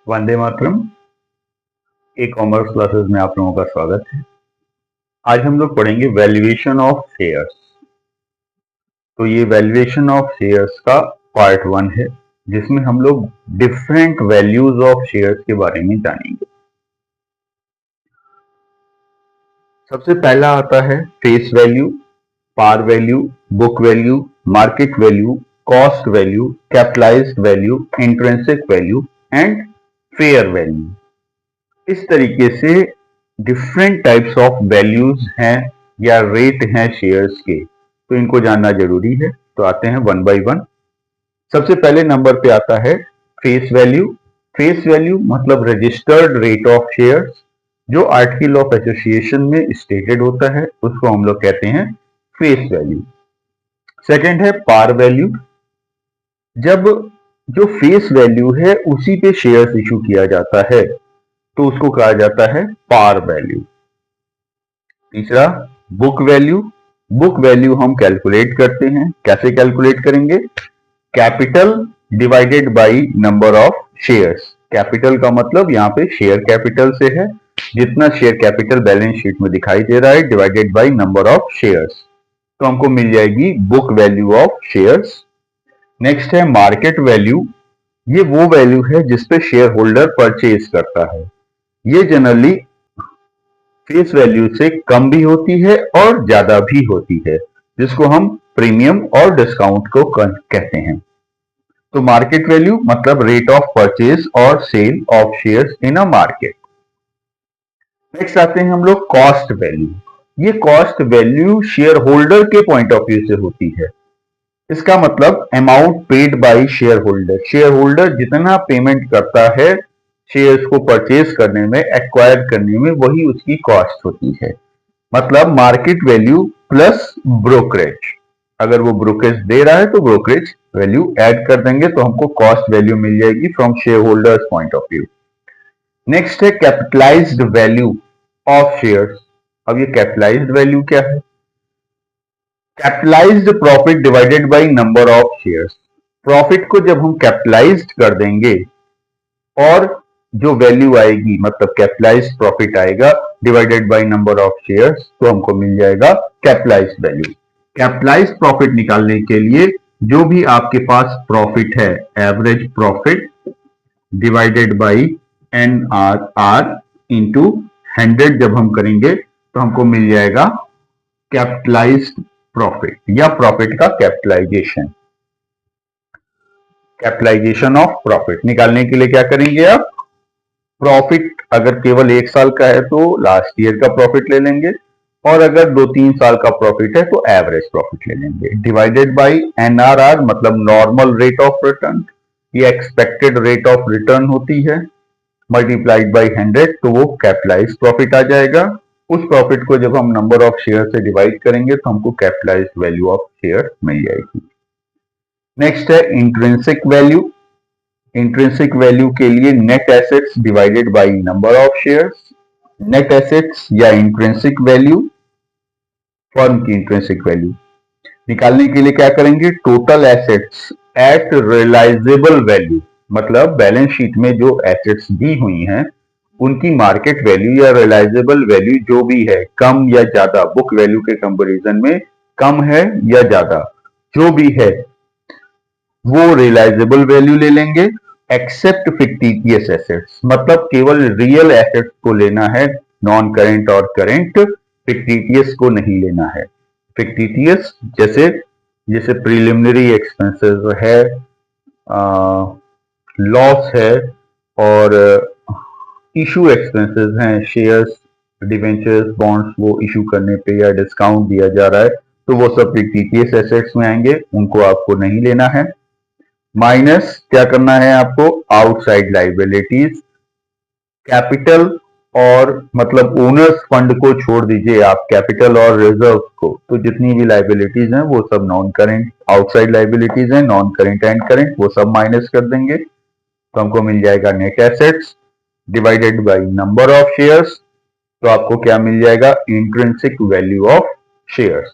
Vande Mataram. E commerce classes में आप लोगों का स्वागत है। आज हम लोग पढ़ेंगे वैल्यूएशन ऑफ शेयर्स। तो ये वैल्यूएशन ऑफ शेयर्स का पार्ट 1 है, जिसमें हम लोग डिफरेंट वैल्यूज ऑफ शेयर्स के बारे में जानेंगे। सबसे पहला आता है face value, par value, book value, market value, cost value, capitalised value, intrinsic value and fair value. इस तरीके से डिफरेंट टाइप्स ऑफ वैल्यूज हैं या रेट हैं शेयर्स के, तो इनको जानना जरूरी है। तो आते हैं वन बाय वन। सबसे पहले नंबर पे आता है फेस वैल्यू। फेस वैल्यू मतलब रजिस्टर्ड रेट ऑफ शेयर्स, जो आर्टिकल ऑफ एसोसिएशन में स्टेटेड होता है, उसको हम लोग कहते हैं फेस वैल्यू। सेकंड है पार वैल्यू। जब जो फेस वैल्यू है उसी पे शेयर्स इशू किया जाता है, तो उसको कहा जाता है पार वैल्यू। तीसरा बुक वैल्यू। बुक वैल्यू हम कैलकुलेट करते हैं। कैसे कैलकुलेट करेंगे? Capital divided by number of shares. Capital का मतलब यहाँ पे शेयर कैपिटल से है, जितना शेयर कैपिटल बैलेंस शीट में दिखाई दे रहा है, divided by number of shares, तो हमको मिल जाएगी book value of shares. Next है मार्केट वैल्यू। ये वो वैल्यू है जिसपे शेयर होल्डर परचेज करता है। ये जनरली फेस वैल्यू से कम भी होती है और ज्यादा भी होती है, जिसको हम प्रीमियम और डिस्काउंट को कहते हैं। तो मार्केट वैल्यू मतलब रेट ऑफ परचेज और sale of shares in a market. Next आते हैं हम लोग कॉस्ट वैल्यू। ये कॉस्ट वैल्यू शेयर होल्डर के पॉइंट ऑफ व्यू से होती है। इसका मतलब amount paid by share holder. Share holder जितना पेमेंट करता है शेयर्स को परचेज करने में, एक्वायर करने में, वही उसकी कॉस्ट होती है। मतलब मार्केट वैल्यू प्लस ब्रोकरेज। अगर वो ब्रोकरेज दे रहा है तो ब्रोकरेज वैल्यू ऐड कर देंगे, तो हमको कॉस्ट वैल्यू मिल जाएगी from share holders point of view. Next है कैपिटलाइज्ड वैल्यू ऑफ शेयर्स। अब ये कैपिटलाइज्ड वैल्यू क्या है? Capitalised profit divided by number of shares. Profit को जब हम कैपिटलाइज्ड कर देंगे और जो वैल्यू आएगी, मतलब कैपिटलाइज्ड प्रॉफिट आएगा divided by number of shares, तो हमको मिल जाएगा कैपिटलाइज्ड वैल्यू। कैपिटलाइज्ड प्रॉफिट निकालने के लिए जो भी आपके पास प्रॉफिट है, average profit divided by NRR into 100 जब हम करेंगे तो हमको मिल जाएगा कैपिटलाइज्ड प्रॉफिट या प्रॉफिट का कैपिटलाइजेशन। कैपिटलाइजेशन ऑफ प्रॉफिट निकालने के लिए क्या करेंगे आप? प्रॉफिट अगर केवल 1 साल का है तो लास्ट ईयर का प्रॉफिट ले लेंगे, और अगर 2-3 साल का प्रॉफिट है तो एवरेज प्रॉफिट ले लेंगे। डिवाइडेड बाय NRR मतलब नॉर्मल रेट ऑफ रिटर्न, ये एक्सपेक्टेड रेट ऑफ रिटर्न होती है, मल्टीप्लाइड बाय 100, तो वो कैपिटलाइज्ड प्रॉफिट आ जाएगा। उस प्रॉफिट को जब हम नंबर ऑफ शेयर से डिवाइड करेंगे तो हमको कैपिटलाइज्ड वैल्यू ऑफ शेयर मिल जाएगी। नेक्स्ट है इंट्रिंसिक वैल्यू। इंट्रिंसिक वैल्यू के लिए net assets divided by number of shares. Net assets या इंट्रिंसिक वैल्यू, फर्म की इंट्रिंसिक वैल्यू निकालने के लिए क्या करेंगे? Total assets at realisable value, मतलब बैलेंस शीट में जो एसेट्स दी हुई हैं उनकी मार्केट वैल्यू या रियलाइजेबल वैल्यू जो भी है, कम या ज्यादा, बुक वैल्यू के कंपैरिजन में कम है या ज्यादा, जो भी है वो रियलाइजेबल वैल्यू ले लेंगे। एक्सेप्ट फिक्टिशियस एसेट्स, मतलब केवल रियल एसेट्स को लेना है, नॉन करेंट और करेंट, फिक्टिशियस को नहीं लेना है। फिक्टिशियस जैसे जैसे प्रिलिमिनरी एक्सपेंसेस है, लॉस है, और इशू एक्सपेंसेस हैं, शेयर्स, डिवेंचर्स, बॉन्ड्स वो इशू करने पे या डिस्काउंट दिया जा रहा है, तो वो सब फिक्टिशियस एसेट्स में आएंगे, उनको आपको नहीं लेना है। माइनस क्या करना है आपको? Outside liabilities. कैपिटल और मतलब ओनर्स फंड को छोड़ दीजिए आप, कैपिटल और रिजर्व को, तो जितनी भी लाइबिलिटीज हैं वो सब नॉन करेंट आउटसाइड लाइबिलिटीज हैं, नॉन करेंट एंड करेंट, वो सब माइनस कर देंगे, तो हमको मिल जाएगा net assets divided by number of shares, तो आपको क्या मिल जाएगा? Intrinsic value of shares.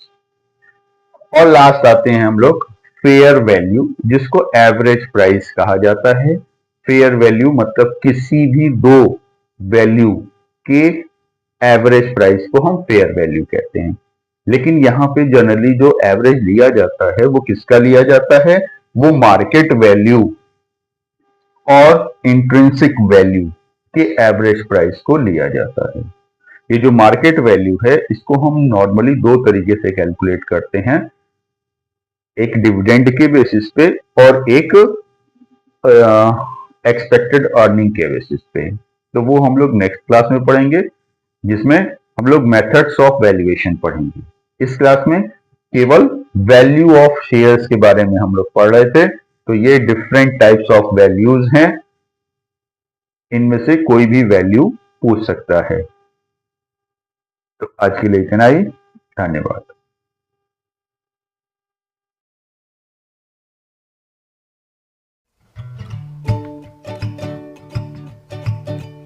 और लास्ट आते हैं हम लोग फेयर वैल्यू, जिसको एवरेज प्राइस कहा जाता है, फेयर वैल्यू मतलब किसी भी दो वैल्यू के एवरेज प्राइस को हम फेयर वैल्यू कहते हैं। लेकिन यहाँ पे जनरली जो एवरेज लिया जाता है वो किसका लिया जाता है, वो मार्केट वैल्यू और इंट्रिंसिक वैल्यू के एवरेज प्राइस को लिया जाता है। ये जो मार्केट वैल्यू है इसको हम नॉर्मली दो तरीके से कैलकुलेट करते हैं, एक डिविडेंड के बेसिस पे और एक एक्सपेक्टेड अर्निंग के बेसिस पे। तो वो हम लोग नेक्स्ट क्लास में पढ़ेंगे, जिसमें हम लोग मेथड्स ऑफ वैल्यूएशन पढ़ेंगे। इस क्लास में केवल वैल्यू ऑफ शेयर्स के बारे में हम लोग पढ़ रहे थे। तो ये डिफरेंट टाइप्स ऑफ वैल्यूज हैं, इनमें से कोई भी वैल्यू पूछ सकता है। तो आज के लिए इतना ही, धन्यवाद।